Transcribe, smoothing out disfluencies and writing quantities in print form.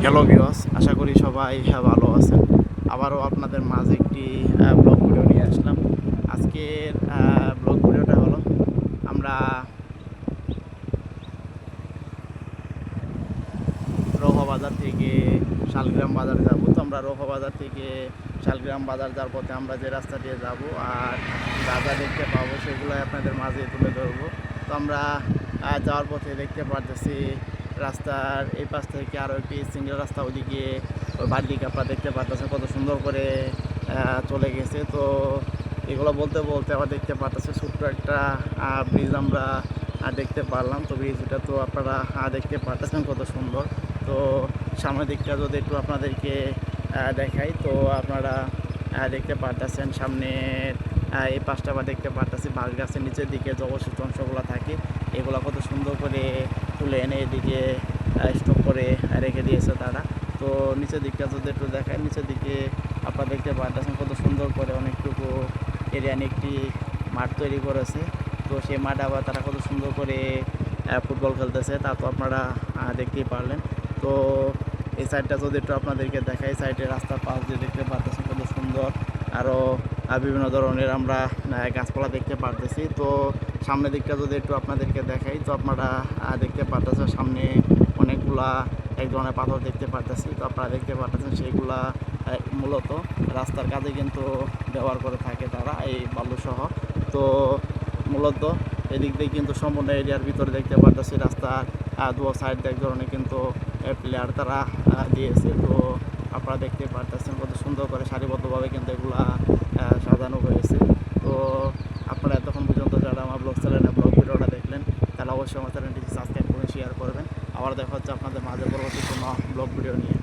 Hello viewers, আশা করি সবাই ভালো আছেন। আবারও আপনাদের মাঝে একটি ব্লগ ভিডিও নিয়ে আসলাম। আজকের ব্লগ ভিডিওটা হলো আমরা রোহা বাজার থেকে শালগ্রাম বাজার যাব। তো আমরা রোহা বাজার থেকে শালগ্রাম বাজার যাওয়ার পথে আমরা যে রাস্তা দিয়ে যাব আর যা যা দেখতে পাবো সেগুলোই আপনাদের মাঝে তুলে ধরবো। তো আমরা যাওয়ার পথে দেখতে পারতেছি রাস্তার এই পাশ থেকে আরও একটি সিঙ্গেল রাস্তা ওইদিকে ওই বাড়ির দিকে আপনারা দেখতে পারতেছেন কত সুন্দর করে চলে গেছে। তো এগুলো বলতে বলতে আবার দেখতে পারতেছে ছোট্ট একটা ব্রিজ আমরা দেখতে পারলাম। তো ব্রিজটা তো আপনারা দেখতে পারতেছেন কত সুন্দর। তো সামনের দিকটা যদি একটু আপনাদেরকে দেখাই, তো আপনারা দেখতে পারতেছেন সামনের এই পাশটা আবার দেখতে পারতেছি বাঁশ গাছের নিচের দিকে যে অবশিষ্ট অংশগুলো থাকে এগুলো কত সুন্দর করে তুলে এনে এদিকে স্টক করে রেখে দিয়েছে তারা। তো নিচের দিকটা যদি একটু দেখায়, নিচের দিকে আপনারা দেখতে পারতেছেন কত সুন্দর করে অনেকটুকু এরিয়া নিয়ে একটি মাঠ তৈরি করেছে। তো সেই মাঠে আবার তারা কত সুন্দর করে ফুটবল খেলতেছে, তা তো আপনারা দেখতেই পারলেন। তো এই সাইডটা যদি একটু আপনাদেরকে দেখাই, সাইডে রাস্তার পাশ দিয়ে দেখতে পারতেছেন কত সুন্দর আরও বিভিন্ন ধরনের আমরা গাছপালা দেখতে পারতেছি। তো সামনের দিকটা যদি একটু আপনাদেরকে দেখাই, তো আপনারা দেখতে পারতেছেন সামনে অনেকগুলা এক ধরনের পাথর দেখতে পারতেছি। তো আপনারা দেখতে পারতেছেন সেইগুলা মূলত রাস্তার কাজে কিন্তু ব্যবহার করে থাকে তারা, এই বালুসহ। তো মূলত এদিক দিয়ে কিন্তু সম্পূর্ণ এরিয়ার ভিতরে দেখতে পারতেছি রাস্তার দু সাইড এক ধরনের কিন্তু প্লেয়ার তারা দিয়েছে। তো আপনারা দেখতে পারতেছেন কত সুন্দর করে সারিবদ্ধভাবে কিন্তু এগুলা সাজানো হয়েছে। তো আপনারা এতক্ষণ পর্যন্ত যারা আমার ব্লগ চ্যানেলে ব্লগ ভিডিওটা দেখলেন তাহলে অবশ্যই আমার চ্যানেলটি সাবস্ক্রাইব করে শেয়ার করবেন। আবার দেখা হচ্ছে আপনাদের মাঝে পরবর্তী কোনো ব্লগ ভিডিও নিয়ে।